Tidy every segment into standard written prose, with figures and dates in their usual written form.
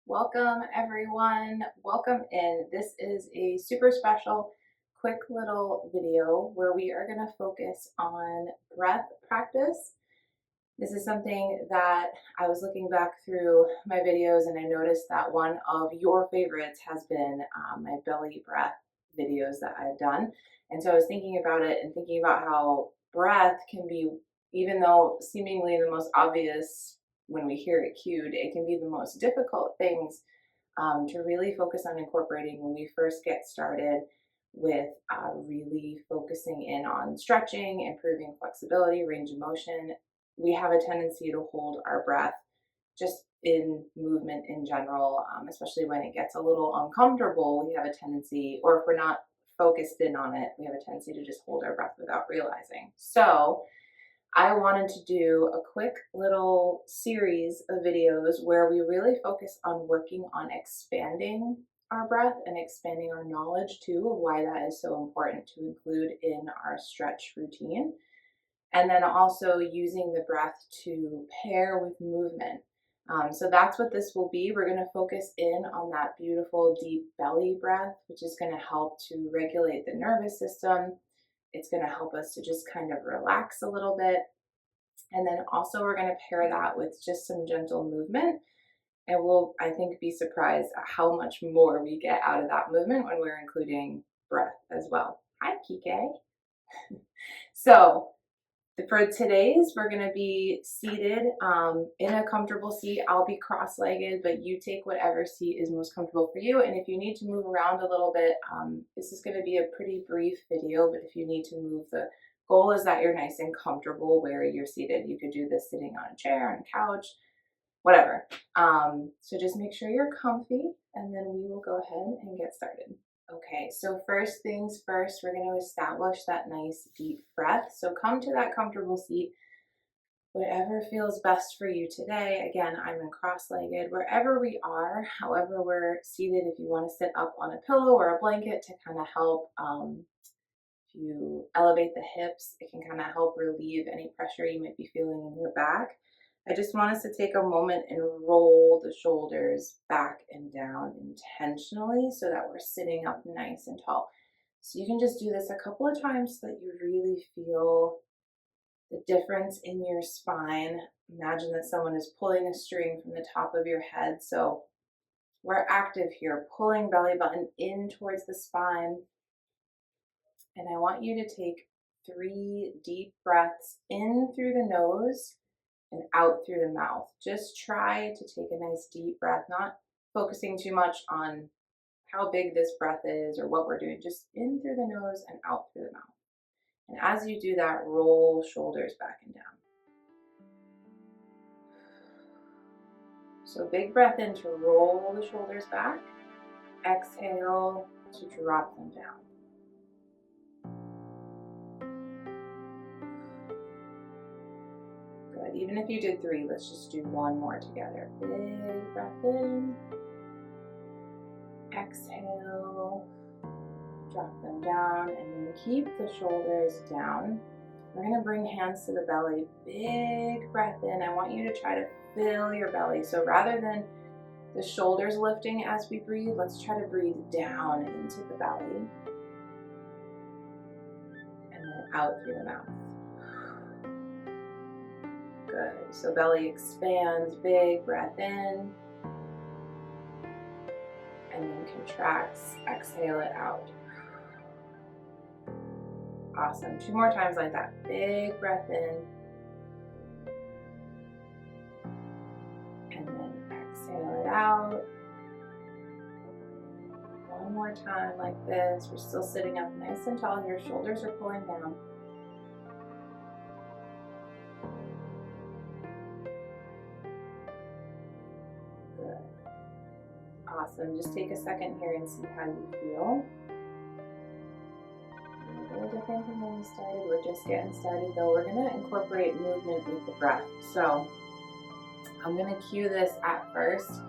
Welcome everyone. Welcome in. This is a super special, quick little video where we are going to focus on breath practice. This is something that I was looking back through my videos and I noticed that one of your favorites has been my belly breath videos that I've done. And so I was thinking about it and thinking about how breath can be, even though seemingly the most obvious when we hear it cued, it can be the most difficult things to really focus on incorporating when we first get started with really focusing in on stretching, improving flexibility, range of motion. We have a tendency to hold our breath just in movement in general, especially when it gets a little uncomfortable. We have a tendency, or if we're not focused in on it, we have a tendency to just hold our breath without realizing. So I wanted to do a quick little series of videos where we really focus on working on expanding our breath and expanding our knowledge too of why that is so important to include in our stretch routine. And then also using the breath to pair with movement. So that's what this will be. We're going to focus in on that beautiful deep belly breath, which is going to help to regulate the nervous system. It's going to help us to just kind of relax a little bit. And then also we're going to pair that with just some gentle movement. And we'll, I think, be surprised at how much more we get out of that movement when we're including breath as well. Hi, Kike. So for today's, we're going to be seated in a comfortable seat. I'll be cross-legged, but you take whatever seat is most comfortable for you. And if you need to move around a little bit, this is going to be a pretty brief video, but if you need to move, the goal is that you're nice and comfortable where you're seated. You could do this sitting on a chair, on a couch, whatever. So just make sure you're comfy, and then we will go ahead and get started. Okay, so first things first, we're going to establish that nice deep breath. So come to that comfortable seat, whatever feels best for you today. Again, I'm in cross-legged. Wherever we are, however we're seated, if you want to sit up on a pillow or a blanket to kind of help, if you elevate the hips, it can kind of help relieve any pressure you might be feeling in your back. I just want us to take a moment and roll the shoulders back and down intentionally so that we're sitting up nice and tall. So you can just do this a couple of times so that you really feel the difference in your spine. Imagine that someone is pulling a string from the top of your head. So we're active here, pulling belly button in towards the spine. And I want you to take 3 deep breaths in through the nose and out through the mouth. Just try to take a nice deep breath, not focusing too much on how big this breath is or what we're doing, just in through the nose and out through the mouth. And as you do that, roll shoulders back and down. So big breath in to roll the shoulders back. Exhale to drop them down. Good. Even if you did 3, let's just do 1 more together. Big breath in. Exhale. Drop them down, and then keep the shoulders down. We're going to bring hands to the belly. Big breath in. I want you to try to fill your belly. So rather than the shoulders lifting as we breathe, let's try to breathe down into the belly. And then out through the mouth. Good. So belly expands, big breath in. And then contracts, exhale it out. Awesome. 2 more times like that. Big breath in. And then exhale it out. 1 more time like this. We're still sitting up nice and tall here. Shoulders are pulling down. Good. Awesome. Just take a second here and see how you feel. A little different from when we started. We're just getting started though. We're going to incorporate movement with the breath. So I'm going to cue this at first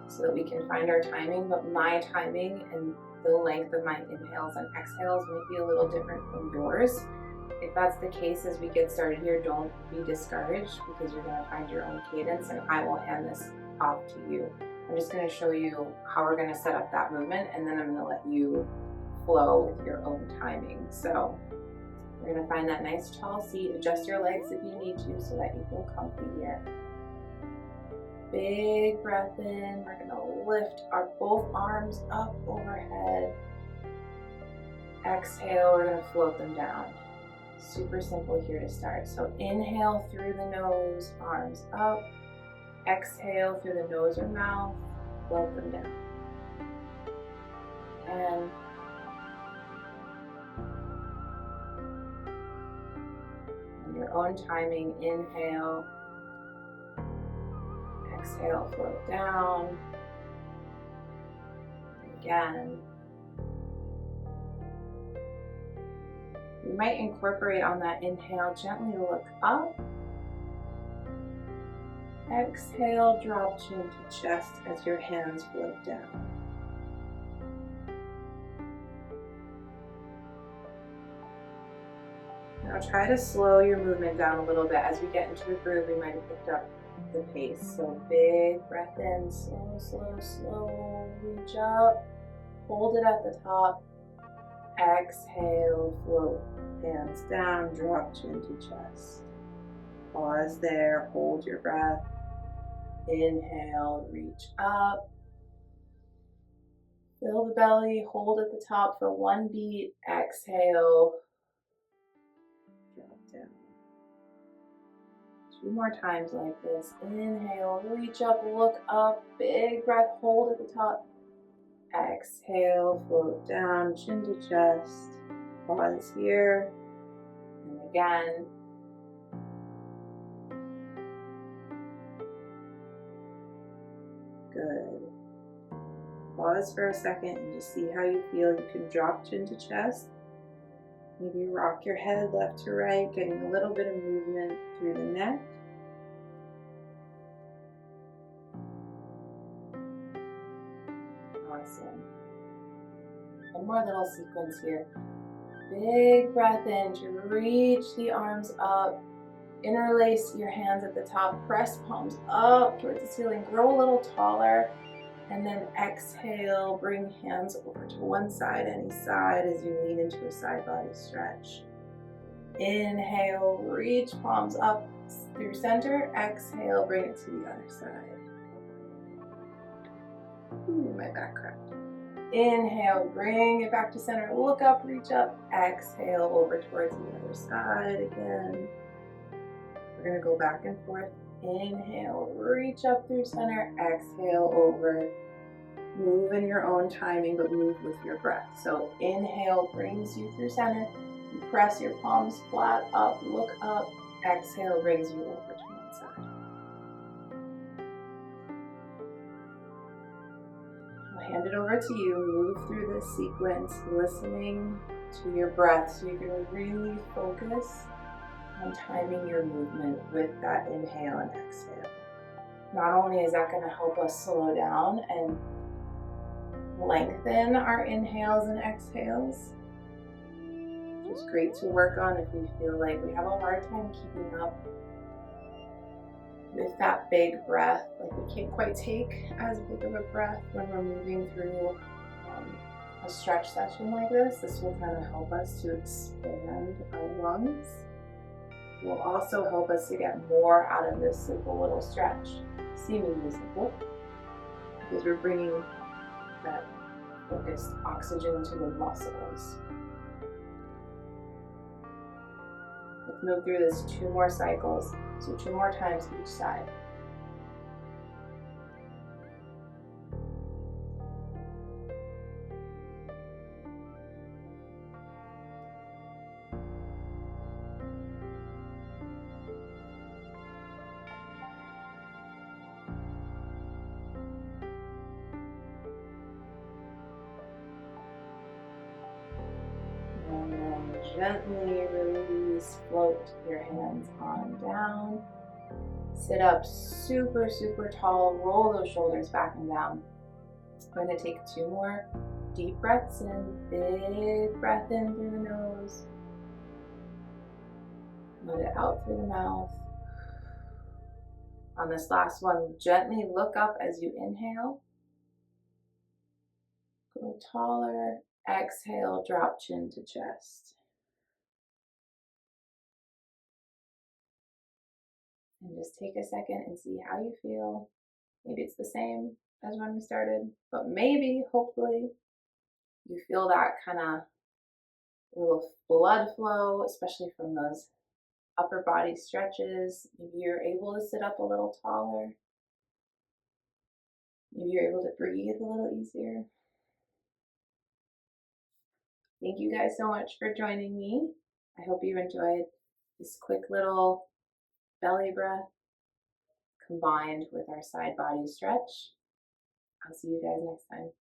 so that we can find our timing, but my timing and the length of my inhales and exhales might be a little different from yours. If that's the case as we get started here, don't be discouraged because you're going to find your own cadence, and I will hand this off to you. I'm just going to show you how we're going to set up that movement, and then I'm going to let you flow with your own timing. So we're going to find that nice tall seat. Adjust your legs if you need to so that you feel comfy here. Big breath in. We're going to lift our both arms up overhead. Exhale, we're going to float them down. Super simple here to start. So inhale through the nose, arms up. Exhale through the nose or mouth, float them down. And on your own timing, inhale. Exhale, float down. Again. You might incorporate on that inhale, gently look up. Exhale, drop chin to chest as your hands float down. Now try to slow your movement down a little bit. As we get into the groove, we might have picked up the pace. So big breath in, slow, slow, slow, reach up, hold it at the top. Exhale, float, hands down, drop chin to chest. Pause there, hold your breath. Inhale, reach up. Fill the belly, hold at the top for one beat. Exhale, drop down. 2 more times like this. Inhale, reach up, look up, big breath, hold at the top. Exhale, float down, chin to chest. Pause here. And again. Good. Pause for a second and just see how you feel. You can drop chin to chest. Maybe rock your head left to right, getting a little bit of movement through the neck. Awesome. One more little sequence here. Big breath in to reach the arms up. Interlace your hands at the top. Press palms up towards the ceiling. Grow a little taller. And then exhale, bring hands over to one side, any side, as you lean into a side body stretch. Inhale, reach palms up through center. Exhale, bring it to the other side. Ooh, my back cracked. Inhale, bring it back to center. Look up, reach up. Exhale, over towards the other side again. We're going to go back and forth. Inhale, reach up through center. Exhale, over. Move in your own timing, but move with your breath. So inhale brings you through center. You press your palms flat up, look up. Exhale brings you over to one side. I'll hand it over to you. Move through this sequence, listening to your breath so you can really focus on timing your movement with that inhale and exhale. Not only is that going to help us slow down and lengthen our inhales and exhales, which is great to work on if we feel like we have a hard time keeping up with that big breath, like we can't quite take as big of a breath when we're moving through a stretch session like this. This will kind of help us to expand our lungs. It will also help us to get more out of this simple little stretch, seemingly simple, because we're bringing that focused oxygen to the muscles. Let's move through this 2 more cycles, so 2 more times each side. And then gently release, float your hands on down. Sit up super, super tall. Roll those shoulders back and down. I'm going to take 2 more deep breaths in. Big breath in through the nose. Let it out through the mouth. On this last one, gently look up as you inhale. Go taller. Exhale, drop chin to chest. And just take a second and see how you feel. Maybe it's the same as when we started, but maybe, hopefully, you feel that kind of little blood flow, especially from those upper body stretches. Maybe you're able to sit up a little taller. Maybe you're able to breathe a little easier. Thank you guys so much for joining me. I hope you enjoyed this quick little belly breath combined with our side body stretch. I'll see you guys next time.